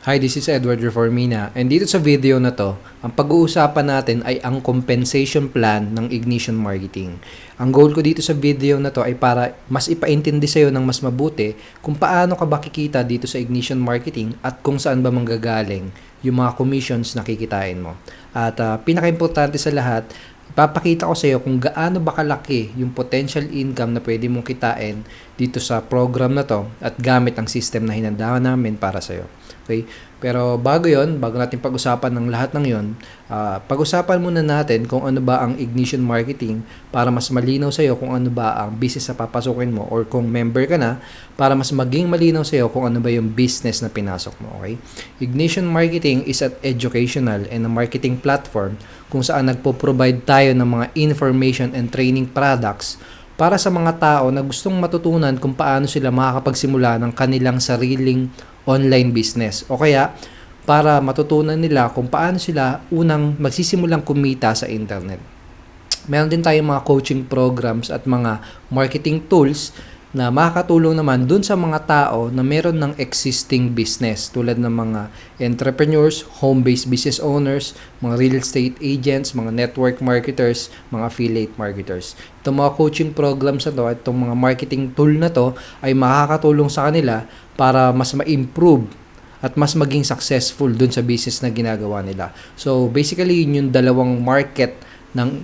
Hi, this is Edward Reformina, and dito sa video na to, ang pag-uusapan natin ay ang compensation plan ng Ignition Marketing. Ang goal ko dito sa video na to ay para mas ipaintindi sa'yo ng mas mabuti kung paano ka ba kikita dito sa Ignition Marketing at kung saan ba manggagaling yung mga commissions na kikitain mo. At pinaka-importante sa lahat, ipapakita ko sa iyo kung gaano ba kalaki yung potential income na pwede mong kitain dito sa program na to at gamit ang system na hinanda namin para sa iyo. Okay? Pero bago natin pag-usapan ng lahat ng yon, pag-usapan muna natin kung ano ba ang Ignition Marketing para mas malinaw sa iyo kung ano ba ang business na papasukin mo, or kung member ka na, para mas maging malinaw sa iyo kung ano ba yung business na pinasok mo. Okay? Ignition Marketing is an educational and a marketing platform kung saan nagpo-provide tayo ng mga information and training products para sa mga tao na gustong matutunan kung paano sila makakapagsimula ng kanilang sariling online business, o kaya para matutunan nila kung paano sila unang magsisimulang kumita sa internet. Meron din tayong mga coaching programs at mga marketing tools na makakatulong naman dun sa mga tao na meron ng existing business, tulad ng mga entrepreneurs, home-based business owners, mga real estate agents, mga network marketers, mga affiliate marketers. Itong mga coaching programs na to at itong mga marketing tool na to ay makakatulong sa kanila para mas ma-improve at mas maging successful dun sa business na ginagawa nila. So basically, yun yung dalawang market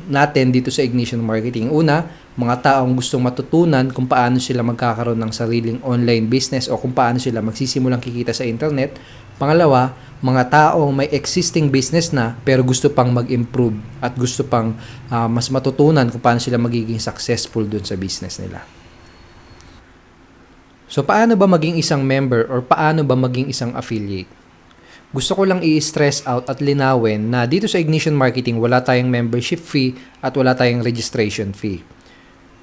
natin dito sa Ignition Marketing. Una, mga taong gustong matutunan kung paano sila magkakaroon ng sariling online business o kung paano sila magsisimulang kikita sa internet. Pangalawa, mga taong may existing business na pero gusto pang mag-improve at gusto pang mas matutunan kung paano sila magiging successful dun sa business nila. So, paano ba maging isang member or paano ba maging isang affiliate? Gusto ko lang i-stress out at linawin na dito sa Ignition Marketing wala tayong membership fee at wala tayong registration fee.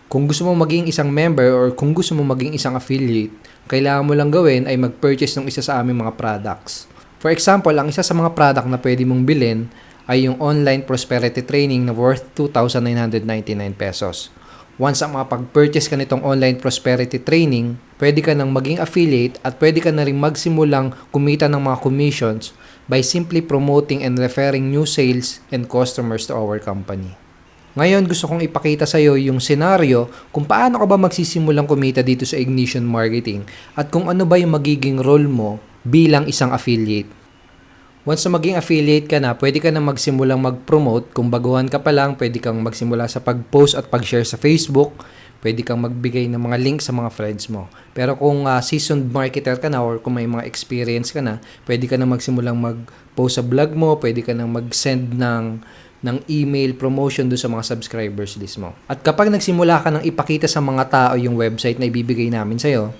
Kung gusto mo maging isang member or kung gusto mo maging isang affiliate, kailangan mo lang gawin ay mag-purchase ng isa sa aming mga products. For example, ang isa sa mga product na pwede mong bilhin ay yung online prosperity training na worth 2,999 pesos. Once ang makapag-purchase ka nitong online prosperity training, pwede ka nang maging affiliate at pwede ka na rin magsimulang kumita ng mga commissions by simply promoting and referring new sales and customers to our company. Ngayon, gusto kong ipakita sa iyo yung senaryo kung paano ka ba magsisimulang kumita dito sa Ignition Marketing at kung ano ba yung magiging role mo bilang isang affiliate. Once na maging affiliate ka na, pwede ka na magsimulang mag-promote. Kung baguhan ka pa lang, pwede kang magsimula sa pag-post at pag-share sa Facebook. Pwede kang magbigay ng mga links sa mga friends mo. Pero kung seasoned marketer ka na or kung may mga experience ka na, pwede ka na magsimulang mag-post sa blog mo, pwede ka na mag-send ng email promotion doon sa mga subscribers list mo. At kapag nagsimula ka nang ipakita sa mga tao yung website na ibibigay namin sa'yo,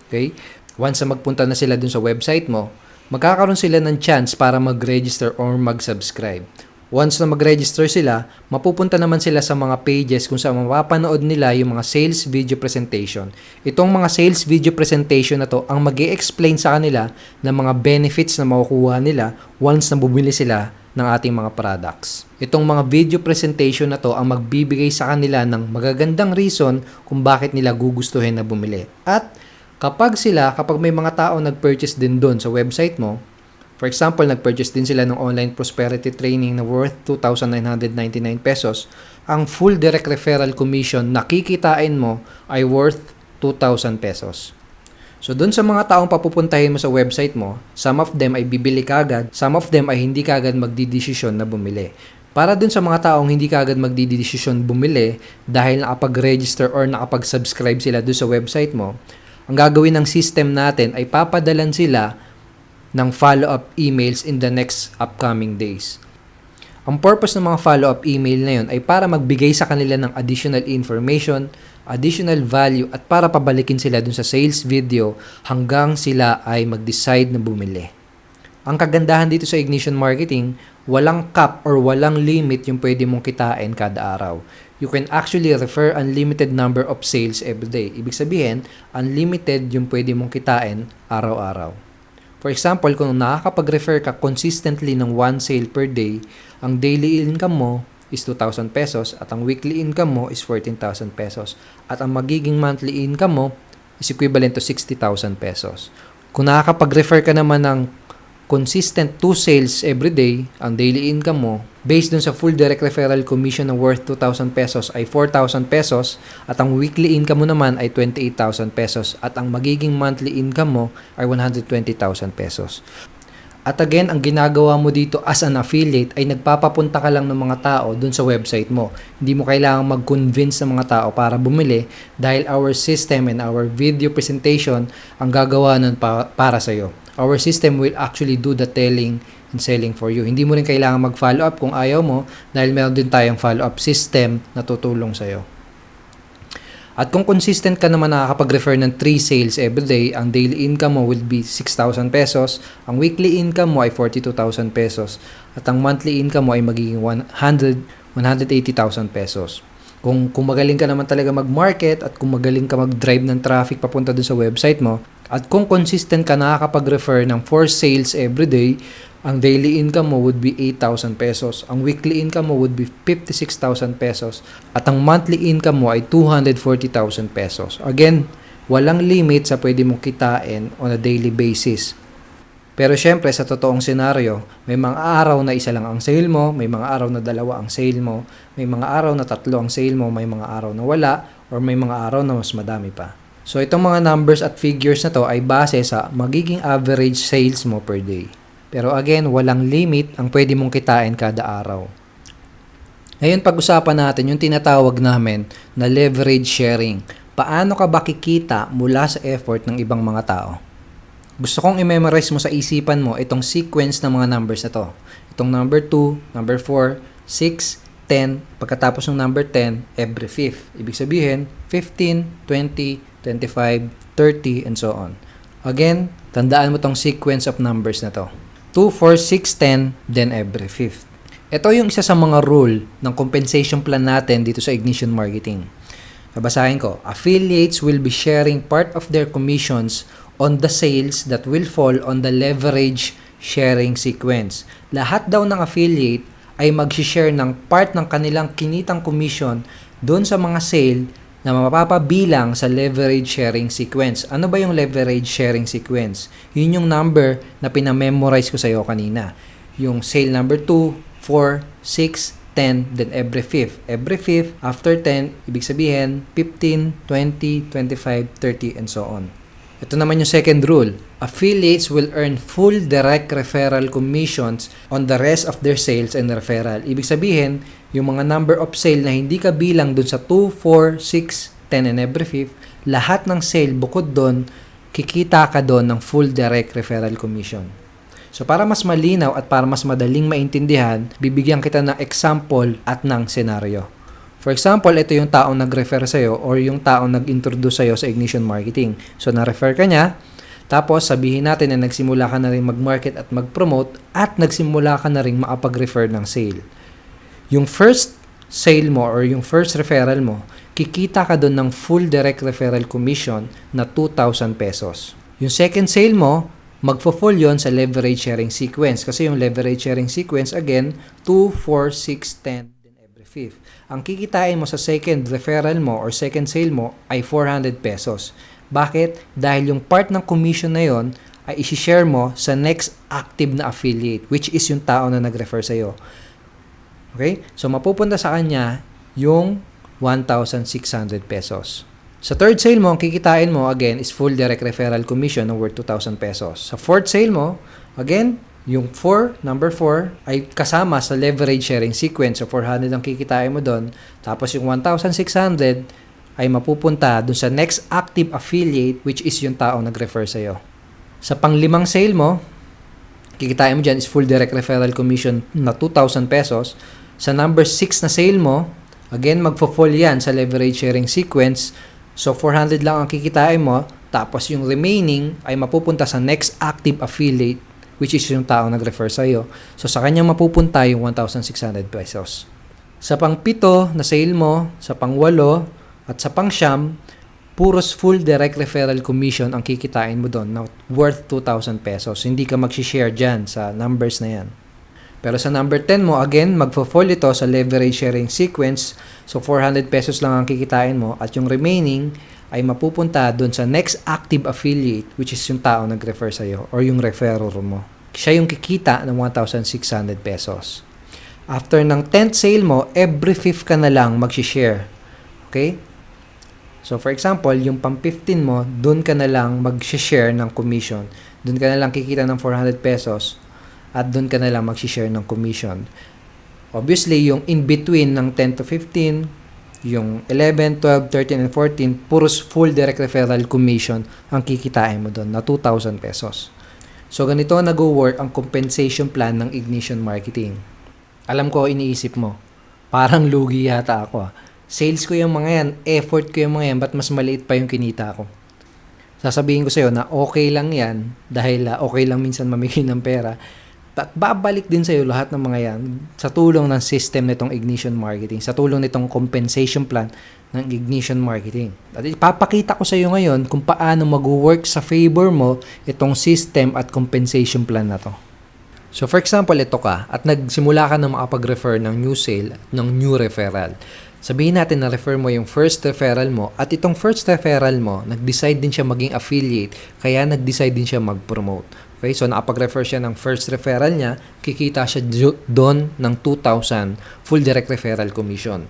okay? Once na magpunta na sila doon sa website mo, magkakaroon sila ng chance para mag-register or mag-subscribe. Once na mag-register sila, mapupunta naman sila sa mga pages kung saan mapapanood nila yung mga sales video presentation. Itong mga sales video presentation na to ang mag-i-explain sa kanila ng mga benefits na makukuha nila once na bumili sila ng ating mga products. Itong mga video presentation na to ang magbibigay sa kanila ng magagandang reason kung bakit nila gugustuhin na bumili. At kapag may mga tao nag-purchase din doon sa website mo, for example, nag-purchase din sila ng online prosperity training na worth 2,999 pesos, ang full direct referral commission na kikitain mo ay worth 2,000 pesos. So, doon sa mga taong papupuntahin mo sa website mo, some of them ay bibili kagad, some of them ay hindi kagad magdidesisyon na bumili. Para dun sa mga taong hindi kaagad magdidesisyon bumili dahil nakapag-register or nakapag-subscribe sila doon sa website mo, ang gagawin ng system natin ay papadalan sila ng follow-up emails in the next upcoming days. Ang purpose ng mga follow-up email na yun ay para magbigay sa kanila ng additional information, additional value, at para pabalikin sila dun sa sales video hanggang sila ay mag-decide na bumili. Ang kagandahan dito sa Ignition Marketing, walang cap or walang limit yung pwede mong kitain kada araw. You can actually refer unlimited number of sales every day. Ibig sabihin, unlimited yung pwede mong kitain araw-araw. For example, kung nakakapag-refer ka consistently ng 1 sale per day, ang daily income mo is 2,000 pesos at ang weekly income mo is 14,000 pesos. At ang magiging monthly income mo is equivalent to 60,000 pesos. Kung nakakapag-refer ka naman ng consistent 2 sales every day, ang daily income mo, based dun sa full direct referral commission na worth 2,000 pesos ay 4,000 pesos at ang weekly income mo naman ay 28,000 pesos at ang magiging monthly income mo ay 120,000 pesos. At again, ang ginagawa mo dito as an affiliate ay nagpapapunta ka lang ng mga tao dun sa website mo. Hindi mo kailangang mag-convince ng mga tao para bumili dahil our system and our video presentation ang gagawa nun para sa'yo. Our system will actually do the telling and selling for you. Hindi mo rin kailangan mag-follow up kung ayaw mo dahil meron din tayong follow-up system na tutulong sa'yo. At kung consistent ka naman nakakapag-refer ng 3 sales every day, ang daily income mo will be 6,000 pesos, ang weekly income mo ay 42,000 pesos, at ang monthly income mo ay magiging 180,000 pesos. Kung magaling ka naman talaga mag-market at kung magaling ka mag-drive ng traffic papunta dun sa website mo, at kung consistent ka nakakapag-refer ng 4 sales every day, ang daily income mo would be 8,000 pesos. Ang weekly income mo would be 56,000 pesos. At ang monthly income mo ay 240,000 pesos. Again, walang limit sa pwede mong kitain on a daily basis. Pero syempre, sa totoong senaryo, may mga araw na isa lang ang sale mo, may mga araw na dalawa ang sale mo, may mga araw na 3 ang sale mo, may mga araw na wala, or may mga araw na mas madami pa. So, itong mga numbers at figures na to ay base sa magiging average sales mo per day. Pero again, walang limit ang pwede mong kitain kada araw. Ngayon, pag-usapan natin yung tinatawag namin na leverage sharing. Paano ka ba kikita mula sa effort ng ibang mga tao? Gusto kong i-memorize mo sa isipan mo itong sequence ng mga numbers na to. Itong number 2, number 4, 6, 10, pagkatapos ng number 10, every 5th. Ibig sabihin, 15, 20, 25, 30, and so on. Again, tandaan mo tong sequence of numbers na to. 2, 4, 6, 10, then every 5th. Ito yung isa sa mga rule ng compensation plan natin dito sa Ignition Marketing. Babasahin ko. Affiliates will be sharing part of their commissions on the sales that will fall on the leverage sharing sequence. Lahat daw ng affiliate ay mag-share ng part ng kanilang kinitang commission doon sa mga sale na mapapabilang sa leverage sharing sequence. Ano ba yung leverage sharing sequence? Yun yung number na pinamemorize ko sa iyo kanina. Yung sale number 2, 4, 6, 10, then every 5th. Every 5th, after 10, ibig sabihin 15, 20, 25, 30, and so on. Ito naman yung second rule. Affiliates will earn full direct referral commissions on the rest of their sales and referral. Ibig sabihin, yung mga number of sale na hindi kabilang dun sa 2, 4, 6, 10, and every 5th, lahat ng sale bukod dun, kikita ka dun ng full direct referral commission. So para mas malinaw at para mas madaling maintindihan, bibigyan kita ng example at ng senaryo. For example, ito yung taong nag-refer sa'yo or yung taong nag-introduce sa'yo sa Ignition Marketing. So, na-refer ka niya, tapos sabihin natin na nagsimula ka na rin mag-market at mag-promote at nagsimula ka na rin makapag-refer ng sale. Yung first sale mo or yung first referral mo, kikita ka doon ng full direct referral commission na 2,000 pesos. Yung second sale mo, magfo-fall yon sa leverage sharing sequence. Kasi yung leverage sharing sequence, again, 2, 4, 6, 10, then every 5th. Ang kikitain mo sa second referral mo or second sale mo ay 400 pesos. Bakit? Dahil yung part ng commission na yon ay isi-share mo sa next active na affiliate, which is yung tao na nag-refer sa'yo. Okay? So, mapupunta sa kanya yung 1,600 pesos. Sa third sale mo, ang kikitain mo, again, is full direct referral commission na worth 2,000 pesos. Sa fourth sale mo, again, yung number 4, ay kasama sa leverage sharing sequence. So, 400 ang kikitain mo doon. Tapos, yung 1,600 ay mapupunta doon sa next active affiliate, which is yung tao nag-refer sa'yo. Sa pang-5 sale mo, kikitain mo dyan is full direct referral commission na 2,000 pesos. Sa number 6 na sale mo, again, magfo-fall yan sa leverage sharing sequence. So, 400 lang ang kikitain mo. Tapos, yung remaining ay mapupunta sa next active affiliate, which is yung tao nag-refer sa'yo. So, sa kanya mapupunta yung 1,600 pesos. Sa pang-7 na sale mo, sa pang-8, at sa pang-9, puros full direct referral commission ang kikitain mo doon na worth 2,000 pesos. Hindi ka mag-share dyan sa numbers na yan. Pero sa number 10 mo, again, magfo-fall ito sa leverage sharing sequence. So, 400 pesos lang ang kikitain mo at yung remaining ay mapupunta doon sa next active affiliate, which is yung tao nag-refer sa'yo or yung referrer mo. siya yung kikita ng 1,600 pesos. After ng 10th sale mo, every 5th ka na lang mag-share. Okay? So, for example, yung pang 15 mo, dun ka na lang mag-share ng commission. Dun ka na lang kikita ng 400 pesos at dun ka na lang mag-share ng commission. Obviously, yung in-between ng 10 to 15, yung 11, 12, 13, and 14, puros full direct referral commission ang kikitain mo dun na 2,000 pesos. So, ganito nag-work ang compensation plan ng Ignition Marketing. Alam ko, iniisip mo, parang lugi yata ako. Sales ko yung mga yan, effort ko yung mga yan, ba't mas maliit pa yung kinita ko? Sasabihin ko sa'yo na okay lang yan, dahil okay lang minsan mamigay ng pera, at babalik din sa'yo lahat ng mga yan sa tulong ng system nitong Ignition Marketing, sa tulong nitong compensation plan ng Ignition Marketing. At ipapakita ko sa iyo ngayon kung paano mag-work sa favor mo itong system at compensation plan na to. So for example, ito ka at nagsimula ka na makapag-refer ng new sale, ng new referral. Sabihin natin na refer mo yung first referral mo at itong first referral mo, nag-decide din siya maging affiliate, kaya nag-decide din siya mag-promote. Okay, so nakapag-refer siya ng first referral niya, kikita siya doon ng 2,000 full direct referral commission.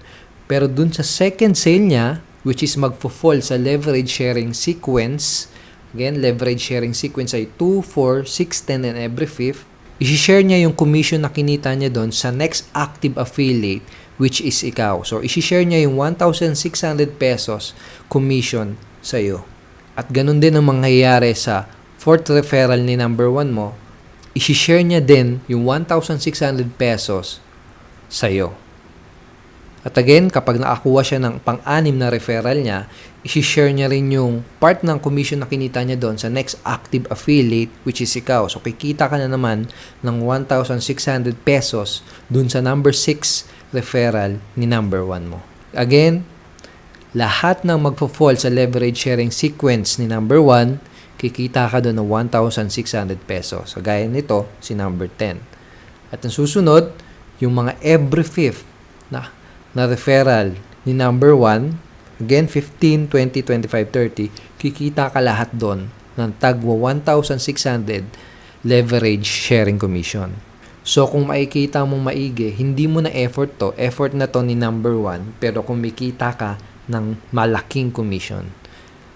Pero dun sa second sale niya, which is magfo-fall sa leverage sharing sequence, again, leverage sharing sequence ay 2, 4, 6, 10, and every 5th, isi-share niya yung commission na kinita niya doon sa next active affiliate, which is ikaw. So, isi-share niya yung 1,600 pesos commission sa iyo. At ganun din ang mangyayari sa fourth referral ni number 1 mo, isi-share niya din yung 1,600 pesos sa iyo. At again, kapag nakakuha siya ng pang-anim na referral niya, isi-share niya rin yung part ng commission na kinita niya doon sa next active affiliate, which is ikaw. So, kikita ka na naman ng 1,600 pesos doon sa number 6 referral ni number 1 mo. Again, lahat ng magpo-fall sa leverage sharing sequence ni number 1, kikita ka doon ng 1,600 pesos. So, gaya nito, si number 10. At ang susunod, yung mga every 5th na referral ni number 1, again, 15, 20, 25, 30, kikita ka lahat doon ng tagwa 1,600 leverage sharing commission. So, kung makikita mong maigi, hindi mo na effort to. Effort na to ni number 1, pero kumikita ka ng malaking commission.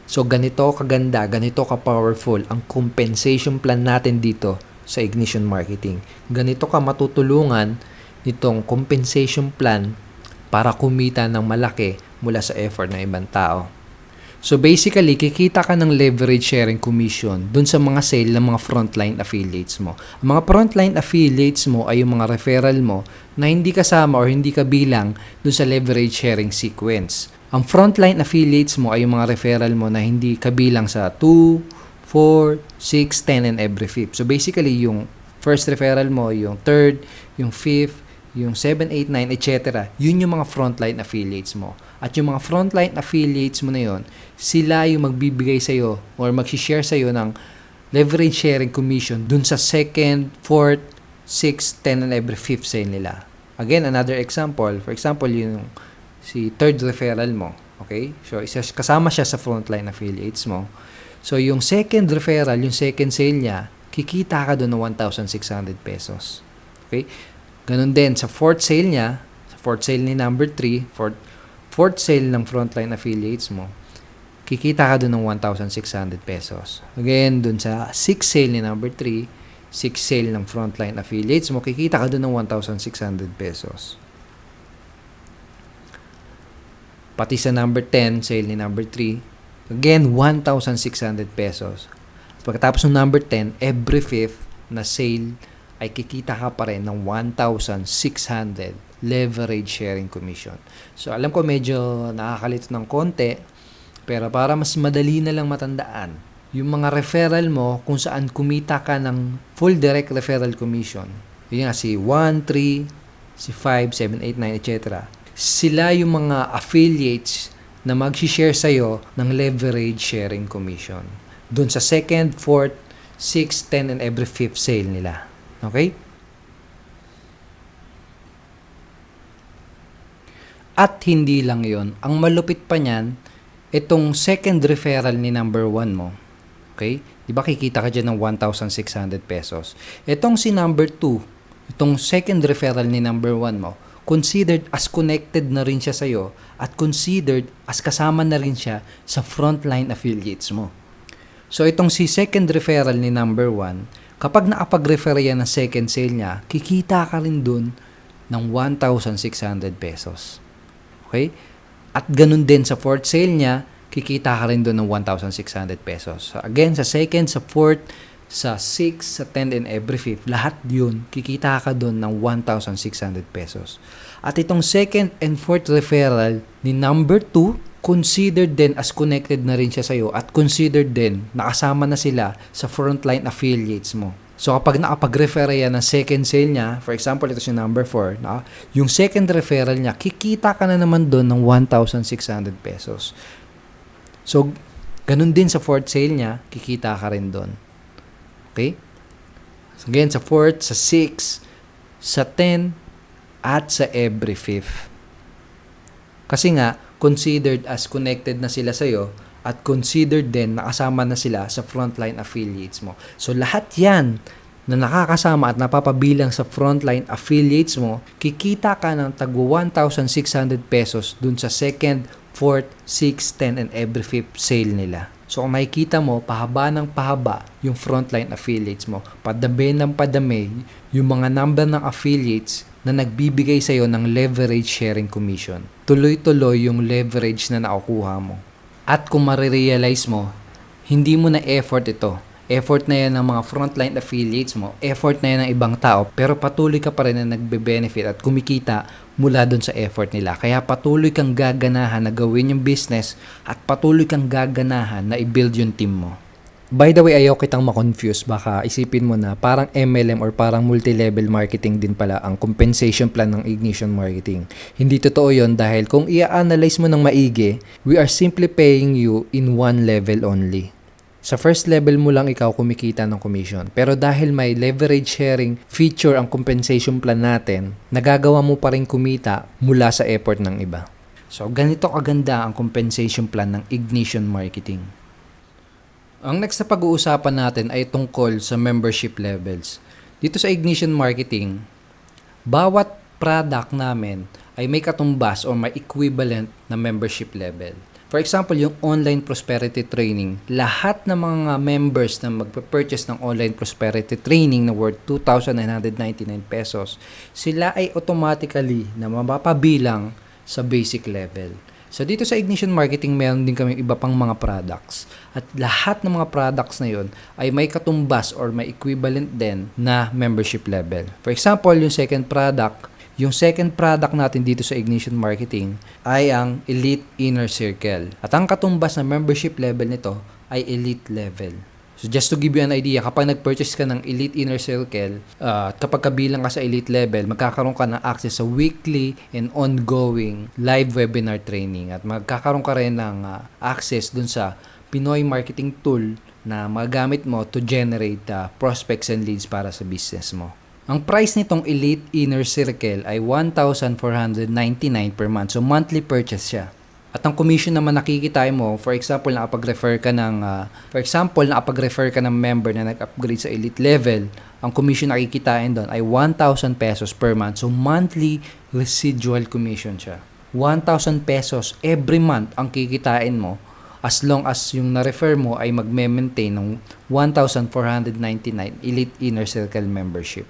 So, ganito kaganda, ganito ka-powerful ang compensation plan natin dito sa Ignition Marketing. Ganito ka matutulungan nitong compensation plan para kumita ng malaki mula sa effort ng ibang tao. So basically, kikita ka ng leverage sharing commission dun sa mga sale ng mga frontline affiliates mo. Ang mga frontline affiliates mo ay yung mga referral mo na hindi kasama or hindi kabilang dun sa leverage sharing sequence. Ang frontline affiliates mo ay yung mga referral mo na hindi kabilang sa 2, 4, 6, 10, and every 5th. So basically, yung first referral mo, yung third, yung 5th, yung 7, 8, 9, etc. Yun yung mga frontline affiliates mo. At yung mga frontline affiliates mo na yun, sila yung magbibigay sa'yo or mag-share sa'yo ng leverage sharing commission dun sa second, fourth, 6, 10, and every 5th sale nila. Again, another example. For example, yung si third referral mo. Okay? So, kasama siya sa frontline affiliates mo. So, yung second referral, yung second sale niya, kikita ka dun ng 1,600 pesos. Okay? Ganun din, sa fourth sale niya, sa fourth sale ni number 3, fourth sale ng frontline affiliates mo, kikita ka dun ng 1,600 pesos. Again, dun sa sixth sale ni number 3, sixth sale ng frontline affiliates mo, kikita ka dun ng 1,600 pesos. Pati sa number 10, sale ni number 3, again, 1,600 pesos. Pagkatapos ng number 10, every 5th na sale ay kikita ka pa rin ng 1,600 leverage sharing commission. So, alam ko medyo nakakalito ng konti, pero para mas madali na lang matandaan, yung mga referral mo kung saan kumita ka ng full direct referral commission, yun nga si 1, 3, si 5, 7, 8, 9, etc. Sila yung mga affiliates na mag-share sa'yo ng leverage sharing commission. Doon sa second, fourth, 6, 10, and every 5th sale nila. Okay? At hindi lang yon, ang malupit pa niyan, itong second referral ni number 1 mo. Okay? Di ba kikita ka dyan ng 1,600 pesos? Itong si number 2, itong second referral ni number 1 mo, considered as connected na rin siya sa'yo at considered as kasama na rin siya sa frontline affiliates mo. So itong si second referral ni number 1, kapag nakapag-refer yan ng second sale niya, kikita ka rin dun ng 1,600 pesos. Okay? At ganun din sa fourth sale niya, kikita ka rin doon ng 1,600 pesos. So again, sa second, sa fourth, sa 6, sa 10, and every 5th, lahat yun, kikita ka doon ng 1,600 pesos. At itong second and fourth referral ni number 2, considered din as connected na rin siya sa'yo at considered din, nakasama na sila sa frontline affiliates mo. So kapag nakapag-refer yan ng second sale niya, for example, ito si number 4, yung second referral niya, kikita ka na naman doon ng 1,600 pesos. So, ganun din sa fourth sale niya, kikita ka rin doon. Okay? So, again, sa fourth, sa 6, sa 10, at sa every 5th. Kasi nga, considered as connected na sila sa'yo at considered din nakasama na sila sa frontline affiliates mo. So, lahat yan na nakakasama at napapabilang sa frontline affiliates mo, kikita ka ng tagwa 1,600 pesos dun sa second, 4th, 6th, 10, and every 5th sale nila. So kung makikita mo, pahaba ng pahaba yung frontline affiliates mo. Padami ng padami yung mga number ng affiliates na nagbibigay sa'yo ng leverage sharing commission. Tuloy-tuloy yung leverage na nakukuha mo. At kung marirealize mo, hindi mo na effort ito. Effort na yan ng mga frontline affiliates mo, effort na yan ng ibang tao, pero patuloy ka pa rin na nagbe-benefit at kumikita mula dun sa effort nila. Kaya patuloy kang gaganahan na gawin yung business at patuloy kang gaganahan na i-build yung team mo. By the way, ayaw kitang makonfuse. Baka isipin mo na parang MLM or parang multi-level marketing din pala ang compensation plan ng Ignition Marketing. Hindi totoo yon dahil kung i-analyze mo ng maigi, we are simply paying you in one level only. Sa first level mo lang ikaw kumikita ng commission. Pero dahil may leverage sharing feature ang compensation plan natin, nagagawa mo pa rin kumita mula sa effort ng iba. So, ganito kaganda ang compensation plan ng Ignition Marketing. Ang next na pag-uusapan natin ay tungkol sa membership levels. Dito sa Ignition Marketing, bawat product namin ay may katumbas o may equivalent na membership level. For example, yung online prosperity training, lahat ng mga members na magpe-purchase ng online prosperity training na worth 2,999 pesos, sila ay automatically na mapapabilang sa basic level. So dito sa Ignition Marketing, meron din kami iba pang mga products. At lahat ng mga products na yun ay may katumbas or may equivalent din na membership level. For example, yung second product natin dito sa Ignition Marketing ay ang Elite Inner Circle. At ang katumbas na membership level nito ay Elite Level. So just to give you an idea, kapag nag-purchase ka ng Elite Inner Circle, kapag kabilang ka sa Elite Level, magkakaroon ka ng access sa weekly and ongoing live webinar training. At magkakaroon ka rin ng access dun sa Pinoy marketing tool na magagamit mo to generate prospects and leads para sa business mo. Ang price nitong Elite Inner Circle ay 1,499 per month. So, monthly purchase siya. At ang commission naman nakikitain mo, for example, nakapag-refer ka ng member na nag-upgrade sa Elite Level, ang commission nakikitain doon ay 1,000 pesos per month. So, monthly residual commission siya. 1,000 pesos every month ang kikitain mo as long as yung na-refer mo ay magme-maintain ng 1,499 Elite Inner Circle membership.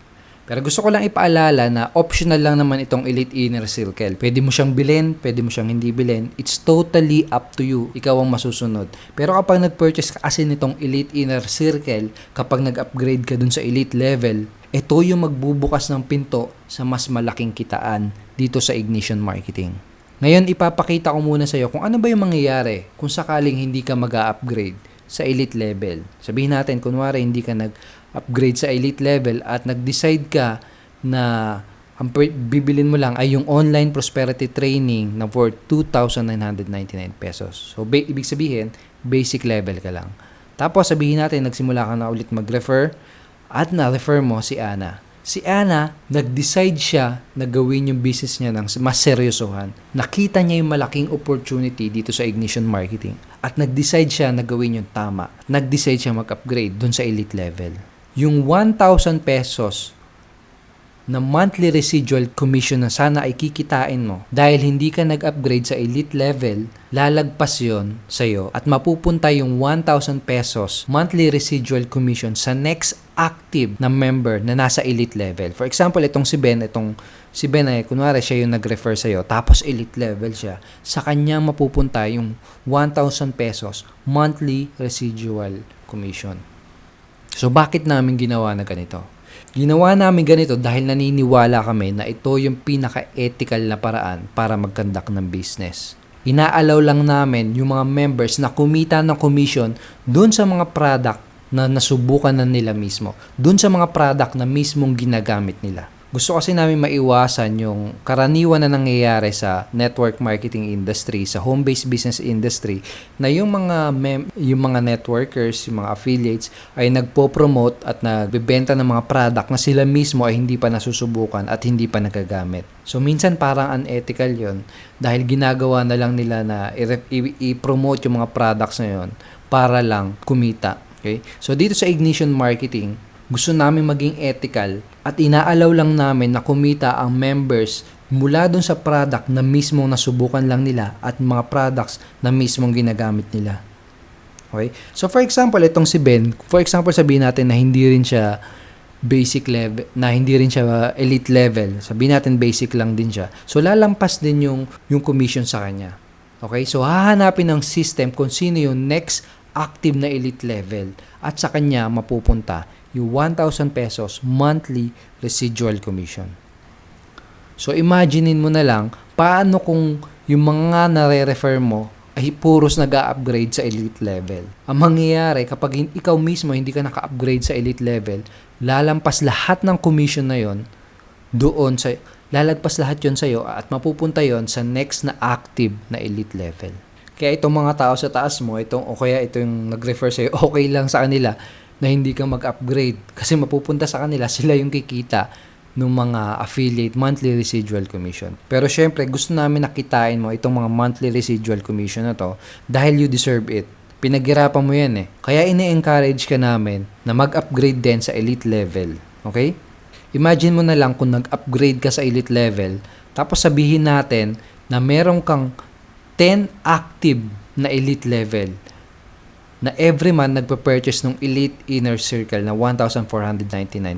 Pero gusto ko lang ipaalala na optional lang naman itong Elite Inner Circle. Pwede mo siyang bilhin, pwede mo siyang hindi bilhin. It's totally up to you. Ikaw ang masusunod. Pero kapag nag-purchase ka kasi nitong Elite Inner Circle, kapag nag-upgrade ka dun sa Elite Level, ito yung magbubukas ng pinto sa mas malaking kitaan dito sa Ignition Marketing. Ngayon, ipapakita ko muna sa iyo kung ano ba yung mangyayari kung sakaling hindi ka mag-upgrade sa Elite Level. Sabihin natin, kunwari hindi ka nag-upgrade sa Elite Level at nag-decide ka na ang bibilin mo lang ay yung online prosperity training na worth 2,999 pesos. So, ibig sabihin, basic level ka lang. Tapos, sabihin natin, nagsimula ka na ulit mag-refer at na-refer mo si Ana. Si Ana, nag-decide siya na gawin yung business niya ng mas seryosohan. Nakita niya yung malaking opportunity dito sa Ignition Marketing. at nag-decide siya na gawin yung tama. Nag-decide siya mag-upgrade dun sa elite level. Yung 1,000 pesos na monthly residual commission na sana ay kikitain mo dahil hindi ka nag-upgrade sa elite level, lalagpas yon sa'yo at mapupunta yung 1,000 pesos monthly residual commission sa next active na member na nasa elite level. For example, itong si Ben ay kunwari siya yung nag-refer sa'yo tapos elite level siya, sa kanya mapupunta yung 1,000 pesos monthly residual commission. So bakit namin ginawa na ganito? Ginawa namin ganito dahil naniniwala kami na ito yung pinaka-ethical na paraan para mag-conduct ng business. Inaalaw lang namin yung mga members na kumita ng commission dun sa mga product na nasubukan na nila mismo, dun sa mga product na mismong ginagamit nila. Gusto kasi namin maiwasan yung karaniwan na nangyayari sa network marketing industry, sa home-based business industry, na yung mga networkers, yung mga affiliates ay nagpo-promote at nagbebenta ng mga product na sila mismo ay hindi pa nasusubukan at hindi pa nagagamit. So minsan parang unethical yon dahil ginagawa na lang nila na i-promote yung mga products na yon para lang kumita. Okay? So dito sa Ignition Marketing, gusto namin maging ethical at inaalaw lang namin na kumita ang members mula dun sa product na mismong nasubukan lang nila at mga products na mismong ginagamit nila. Okay? So for example, itong si Ben, for example, sabihin natin na hindi rin siya basic level, na hindi rin siya elite level. Sabihin natin basic lang din siya. So lalampas din yung commission sa kanya. Okay? So hahanapin ng system kung sino yung next active na elite level at sa kanya mapupunta yung 1,000 pesos monthly residual commission. So imaginein mo na lang paano kung yung mga nare-refer mo ay puros nag-upgrade sa elite level. Ang mangyayari kapag ikaw mismo hindi ka naka-upgrade sa elite level, lalampas lahat ng commission na yon doon sa lalagpas lahat yon sa iyo at mapupunta yon sa next na active na elite level. Kaya itong mga tao sa taas mo, o kaya ito yung nag-refer sa iyo, okay lang sa kanila na hindi ka mag-upgrade kasi mapupunta sa kanila, sila yung kikita ng mga affiliate monthly residual commission. Pero syempre, gusto namin nakitain mo itong mga monthly residual commission na to dahil you deserve it. Pinaghirapan mo yan eh. Kaya ini-encourage ka namin na mag-upgrade din sa elite level. Okay? Imagine mo na lang kung nag-upgrade ka sa elite level, tapos sabihin natin na meron kang 10 active na elite level na every month nagpa-purchase ng Elite Inner Circle na 1,499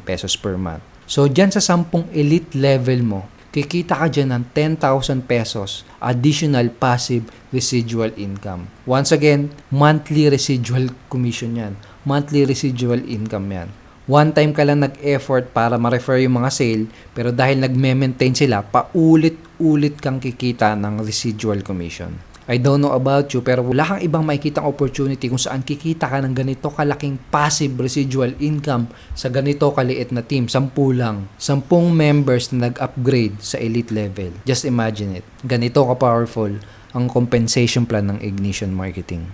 pesos per month. So, dyan sa 10 elite level mo, kikita ka dyan ng 10,000 pesos additional passive residual income. Once again, monthly residual commission yan. Monthly residual income yan. One time ka lang nag-effort para ma-refer yung mga sale, pero dahil nag-maintain sila, paulit-ulit kang kikita ng residual commission. I don't know about you, pero wala kang ibang makikitang opportunity kung saan kikita ka ng ganito kalaking passive residual income sa ganito kaliit na team. 10 lang. 10 members na nag-upgrade sa elite level. Just imagine it. Ganito ka-powerful ang compensation plan ng Ignition Marketing.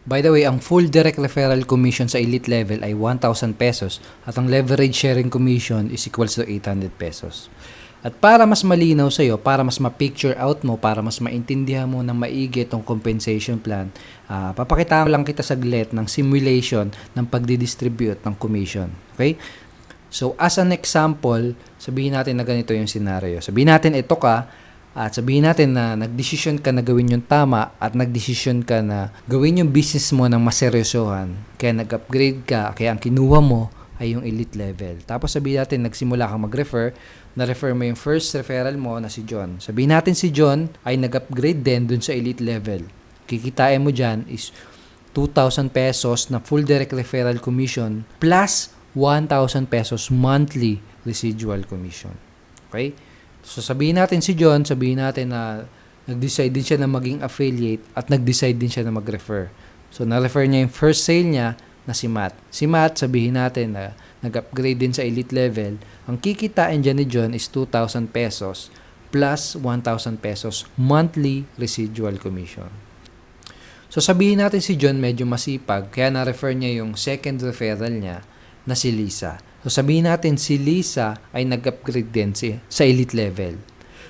By the way, ang full direct referral commission sa elite level ay 1,000 pesos at ang leverage sharing commission is equals to 800 pesos. At para mas malinaw sa'yo, para mas ma-picture out mo, para mas maintindihan mo ng maigi itong compensation plan, papakita lang kita saglit ng simulation ng pagdidistribute ng commission. Okay? So, as an example, sabihin natin na ganito yung scenario. Sabihin natin ito ka, at sabihin natin na nagdesisyon ka na gawin yung tama at nagdesisyon ka na gawin yung business mo ng maseryosohan. Kaya nag-upgrade ka, kaya ang kinuha mo ay yung elite level. Tapos sabihin natin, nagsimula kang mag-refer, na-refer mo yung first referral mo na si John. Sabihin natin si John ay nag-upgrade din dun sa elite level. Kikitain mo dyan is 2,000 pesos na full direct referral commission plus 1,000 pesos monthly residual commission. Okay? So sabihin natin si John, sabihin natin na nag-decide din siya na maging affiliate at nag-decide din siya na mag-refer. So na-refer niya yung first sale niya na si Matt. Si Matt, sabihin natin na nag-upgrade din sa elite level. Ang kikitain dyan ni John is 2,000 pesos plus 1,000 pesos monthly residual commission. So sabihin natin si John medyo masipag, kaya na-refer niya yung second referral niya na si Lisa. So sabihin natin si Lisa ay nag-upgrade din sa elite level.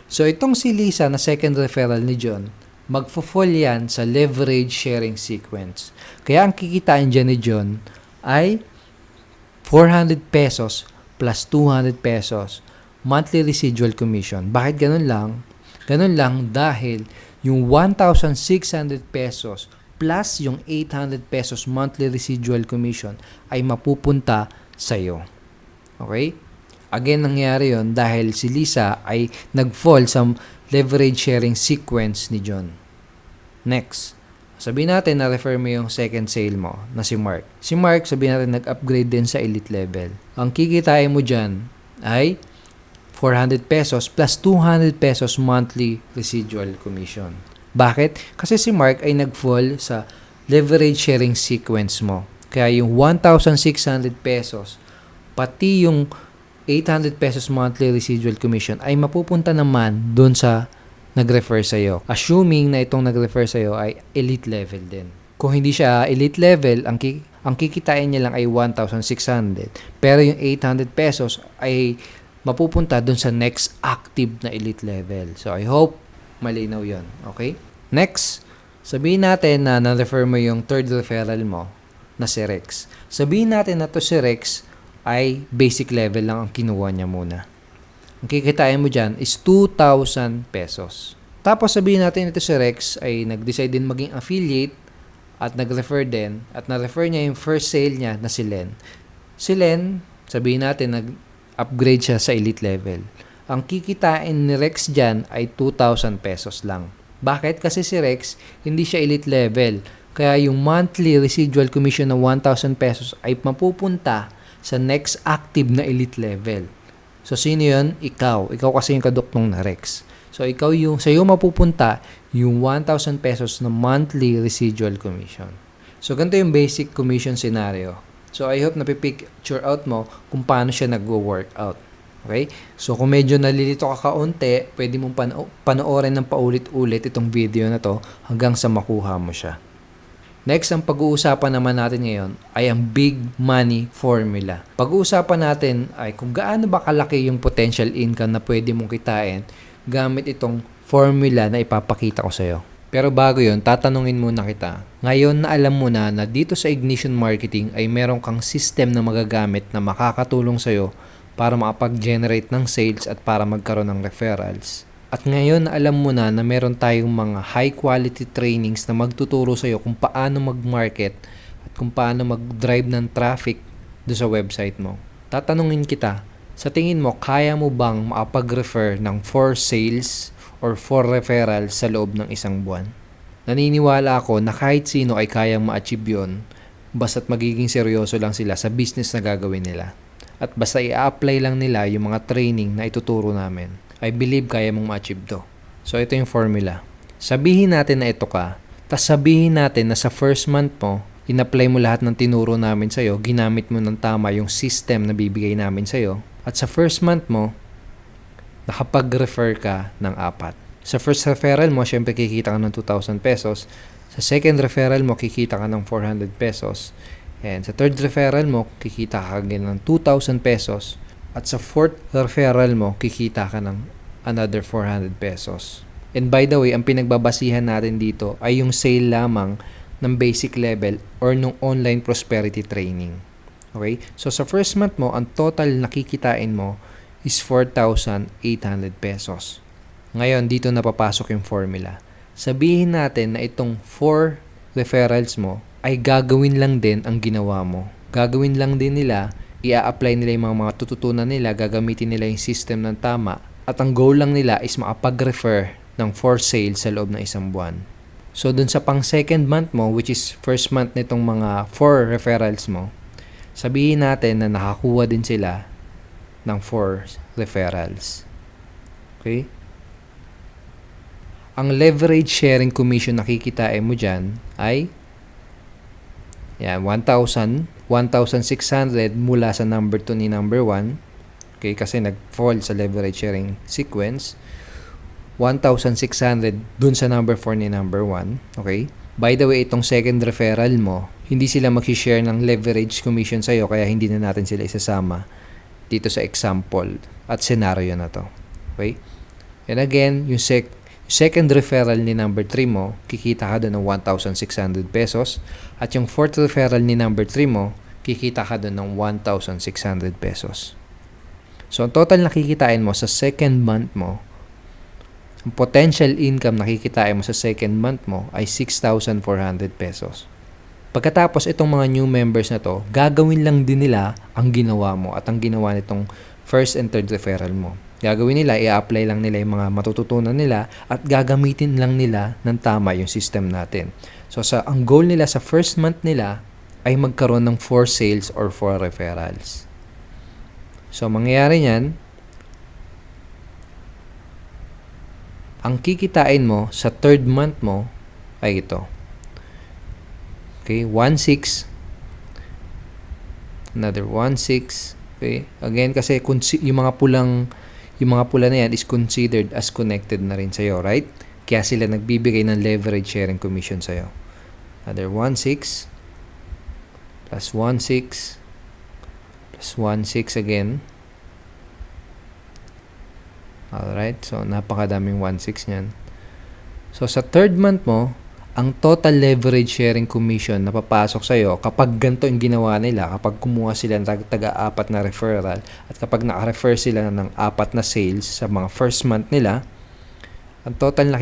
So itong si Lisa na second referral ni John, magfo-fall yan sa leverage sharing sequence. Kaya ang kikitain dyan ni John ay 400 pesos plus 200 pesos monthly residual commission. Bakit ganun lang? Ganun lang dahil yung 1,600 pesos plus yung 800 pesos monthly residual commission ay mapupunta sa'yo. Okay? Again, nangyari yon dahil si Lisa ay nag-fall sa leverage sharing sequence ni John. Next, sabihin natin na refer mo yung second sale mo na si Mark. Si Mark, sabihin natin nag-upgrade din sa elite level. Ang kikitain mo dyan ay 400 pesos plus 200 pesos monthly residual commission. Bakit? Kasi si Mark ay nag-fall sa leverage sharing sequence mo. Kaya yung 1,600 pesos pati yung 800 pesos monthly residual commission ay mapupunta naman doon sa nag-refer sa'yo. Assuming na itong nag-refer sa'yo ay elite level din. Kung hindi siya elite level, ang kikitain niya lang ay 1,600. Pero yung 800 pesos ay mapupunta doon sa next active na elite level. So, I hope malinaw yon. Okay? Next, sabihin natin na na-refer mo yung third referral mo na si Rex. Sabihin natin na to si Rex ay basic level lang ang kinuha niya muna. Ang kikitain mo dyan is 2,000 pesos. Tapos sabihin natin ito si Rex ay nag-decide din maging affiliate at nag-refer din at na-refer niya yung first sale niya na si Len. Si Len, sabihin natin nag-upgrade siya sa elite level. Ang kikitain ni Rex dyan ay 2,000 pesos lang. Bakit? Kasi si Rex hindi siya elite level. Kaya yung monthly residual commission na 1,000 pesos ay mapupunta sa next active na elite level. So, sino yun? Ikaw. Ikaw kasi yung kaduktong na Rex. So, ikaw yung, sa'yo mapupunta yung 1,000 pesos na monthly residual commission. So, ganito yung basic commission scenario. So, I hope napipicture out mo kung paano siya nag-workout. Okay? So, kung medyo nalilito ka kaunti, pwede mong panoorin ng paulit-ulit itong video na to hanggang sa makuha mo siya. Next, ang pag-uusapan naman natin ngayon ay ang big money formula. Pag-uusapan natin ay kung gaano ba kalaki yung potential income na pwede mong kitain gamit itong formula na ipapakita ko sa'yo. Pero bago yun, tatanungin muna kita. Ngayon na alam mo na dito sa Ignition Marketing ay meron kang system na magagamit na makakatulong sa'yo para makapag-generate ng sales at para magkaroon ng referrals. At ngayon alam mo na meron tayong mga high quality trainings na magtuturo sa iyo kung paano mag-market at kung paano mag-drive ng traffic do sa website mo. Tatanungin kita, sa tingin mo kaya mo bang makapag-refer ng 4 sales or 4 referrals sa loob ng isang buwan? Naniniwala ako na kahit sino ay kayang ma-achieve yun basta't magiging seryoso lang sila sa business na gagawin nila. At basta i-apply lang nila yung mga training na ituturo namin. I believe kaya mong ma-achieve to. So, ito yung formula. Sabihin natin na ito ka, tas sabihin natin na sa first month mo, in-apply mo lahat ng tinuro namin sa'yo, ginamit mo ng tama yung system na bibigay namin sa'yo, at sa first month mo, nakapag-refer ka ng 4. Sa first referral mo, syempre kikita ka ng 2,000 pesos. Sa second referral mo, kikita ka ng 400 pesos. And sa third referral mo, kikita ka ng 2,000 pesos. At sa fourth referral mo, kikita ka ng another 400 pesos. And by the way, ang pinagbabasihan natin dito ay yung sale lamang ng basic level or ng online prosperity training. Okay? So sa first month mo, ang total nakikitain mo is 4,800 pesos. Ngayon, dito napapasok yung formula. Sabihin natin na itong 4 referrals mo ay gagawin lang din ang ginawa mo. Gagawin lang din nila, i-apply nila yung mga tututunan nila, gagamitin nila yung system ng tama, at ang goal lang nila is makapag-refer ng 4 sales sa loob ng isang buwan. So, dun sa pang second month mo, which is first month nitong mga 4 referrals mo, sabihin natin na nakakuha din sila ng 4 referrals. Okay? Ang leverage sharing commission na kikitain mo dyan ay 1,600 mula sa number 2 ni number 1. Okay, kasi nag-fall sa leverage sharing sequence. 1,600 dun sa number 4 ni number 1. Okay? By the way, itong second referral mo, hindi sila mag-share ng leverage commission sa'yo, kaya hindi na natin sila isasama dito sa example at scenario na to. Okay? And again, Second referral ni number 3 mo, kikita ka doon ng 1,600 pesos. At yung fourth referral ni number 3 mo, kikita ka doon ng 1,600 pesos. So, ang total na kikitain mo sa second month mo, ang potential income na kikitain mo sa second month mo ay 6,400 pesos. Pagkatapos itong mga new members na to, gagawin lang din nila ang ginawa mo at ang ginawa nitong first and third referral mo. Gagawin nila, i-apply lang nila yung mga matututunan nila at gagamitin lang nila ng tama yung system natin. So, ang goal nila sa first month nila ay magkaroon ng 4 sales or 4 referrals. So, mangyayari niyan, ang kikitain mo sa third month mo ay ito. Okay, 1,600. Another 1,600. Okay, again kasi yung mga pula na yan is considered as connected na rin sa'yo, right? Kaya sila nagbibigay ng leverage sharing commission sa'yo. Another 1,600 plus 1,600 plus 1,600 again. Alright, so napakadaming 1,600 niyan. So sa third month mo, ang total leverage sharing commission na papasok sa'yo kapag ganito yung ginawa nila, kapag kumuha sila ng taga-4 na referral at kapag naka-refer sila ng 4 na sales sa mga first month nila, ang total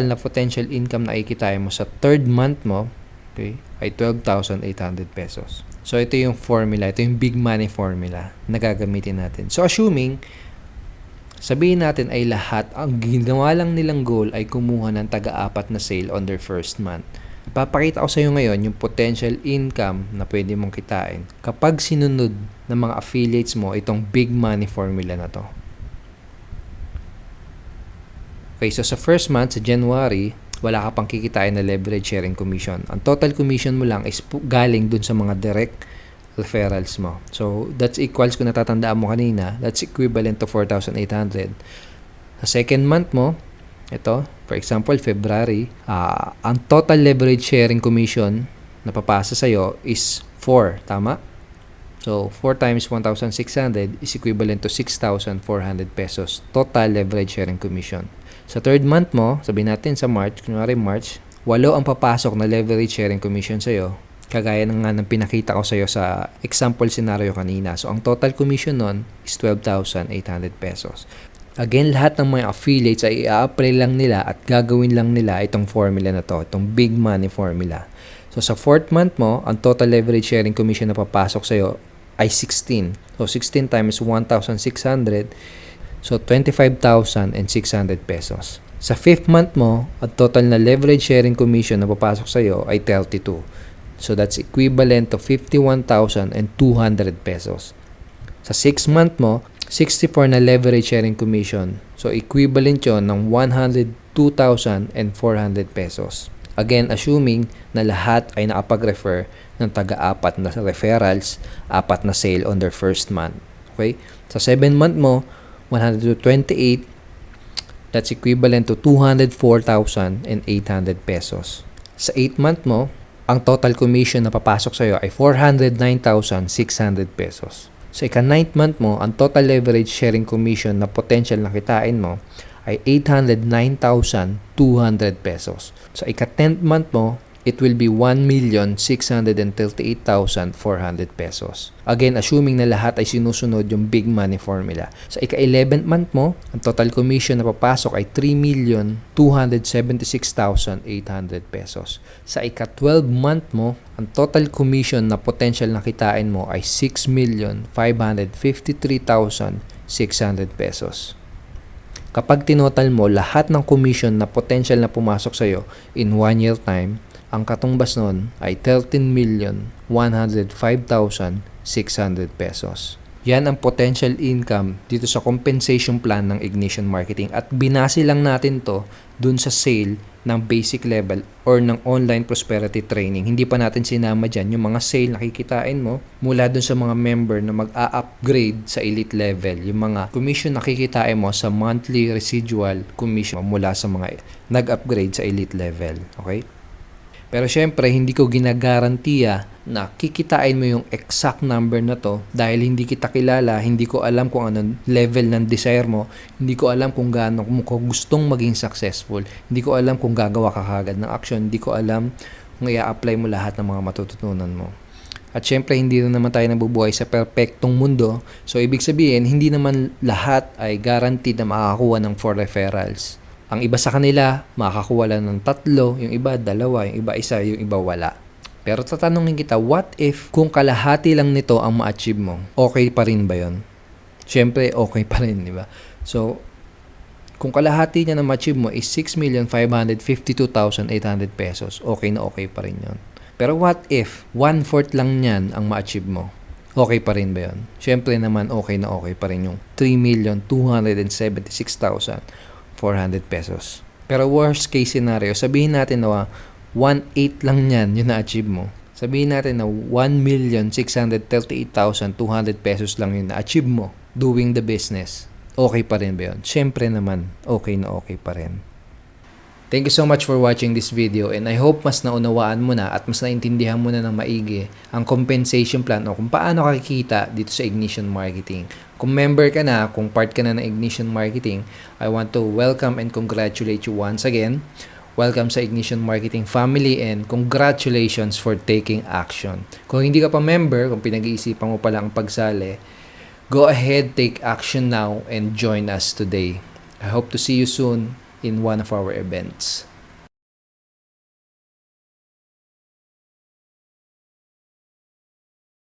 na potential income na kikitain mo sa third month mo, okay, ay 12,800 pesos. So ito yung formula, ito yung big money formula na gagamitin natin. So assuming sabihin natin ay lahat, ang ginawa lang nilang goal ay kumuha ng taga-4 na sale on their first month. Ipapakita ko sa iyo ngayon yung potential income na pwede mong kitain kapag sinunod ng mga affiliates mo itong big money formula na to. Okay, so sa first month, sa January, wala ka pang kikitain na leverage sharing commission. Ang total commission mo lang is galing dun sa mga direct referrals mo. So, that's equals, kung natatandaan mo kanina, that's equivalent to 4,800. Sa second month mo, ito, for example, February, ang total leverage sharing commission na papasa sa'yo is 4, tama? So, 4 times 1,600 is equivalent to 6,400 pesos. Total leverage sharing commission. Sa third month mo, sabihin natin sa March, kunwari March, 8 ang papasok na leverage sharing commission sa'yo. Kagaya ng pinakita ko sa iyo sa example scenario kanina. So, ang total commission nun is 12,800 pesos. Again, lahat ng mga affiliates ay i-apply lang nila at gagawin lang nila itong formula na to, itong big money formula. So, sa fourth month mo, ang total leverage sharing commission na papasok sa iyo ay 16. So, 16 times 1,600, so 25,600 pesos. Sa fifth month mo, ang total na leverage sharing commission na papasok sa iyo ay 32. So, that's equivalent to 51,200 pesos. Sa 6th month mo, 64 na leverage sharing commission. So, equivalent yun ng 102,400 pesos. Again, assuming na lahat ay nakapag-refer ng taga-4 na referrals, 4 na sale on their first month. Okay? Sa 7th month mo, 128, that's equivalent to 204,800 pesos. Sa 8th month mo, ang total commission na papasok sa iyo ay 409,600 pesos. Sa ika-9th month mo, ang total leverage sharing commission na potential na kitain mo ay 809,200 pesos. Sa ika-10th month mo, it will be 1,638,400 pesos. Again, assuming na lahat ay sinusunod yung big money formula. Sa ika-11th month mo, ang total commission na papasok ay 3,276,800 pesos. Sa ika-12th month mo, ang total commission na potential na kitain mo ay 6,553,600 pesos. Kapag tinotal mo lahat ng commission na potential na pumasok sa iyo in 1 year time, ang katumbas nun ay 13,105,600 pesos. Yan ang potential income dito sa compensation plan ng Ignition Marketing at binase lang natin to dun sa sale ng basic level or ng online prosperity training. Hindi pa natin sinama dyan yung mga sale na kikitain mo mula dun sa mga member na mag-a-upgrade sa elite level. Yung mga commission na kikitain mo sa monthly residual commission mula sa mga nag-upgrade sa elite level. Okay? Pero syempre, hindi ko ginagarantiya na kikitain mo yung exact number na to dahil hindi kita kilala, hindi ko alam kung anong level ng desire mo, hindi ko alam kung gaano mo ko gustong maging successful, hindi ko alam kung gagawa ka kagad ng action, hindi ko alam kung i-apply mo lahat ng mga matututunan mo. At syempre, hindi rin naman tayo nabubuhay sa perfectong mundo. So, ibig sabihin, hindi naman lahat ay guaranteed na makakakuha ng 4 referrals. Ang iba sa kanila, makakakuha lang ng 3, yung iba 2, yung iba 1, yung iba wala. Pero tatanungin kita, what if kung kalahati lang nito ang ma-achieve mo? Okay pa rin ba yun? Syempre, okay pa rin, di ba? So, kung kalahati niya na ma-achieve mo is 6,552,800 pesos, okay na okay pa rin yun. Pero what if 1/4 lang niyan ang ma-achieve mo? Okay pa rin ba yun? Syempre naman, okay na okay pa rin yung 3,276,400 pesos. Pero worst case scenario, sabihin natin na 1/8 lang yan yung na-achieve mo. Sabihin natin na 1,638,200 pesos lang yung na-achieve mo doing the business. Okay pa rin ba yun? Syempre naman, okay na okay pa rin. Thank you so much for watching this video and I hope mas naunawaan mo na at mas naintindihan mo na ng maigi ang compensation plan o kung paano kakikita dito sa Ignition Marketing. Kung member ka na, kung part ka na ng Ignition Marketing, I want to welcome and congratulate you once again. Welcome sa Ignition Marketing family and congratulations for taking action. Kung hindi ka pa member, kung pinag-iisipan mo pa lang ang pagsali, go ahead, take action now and join us today. I hope to see you soon in one of our events.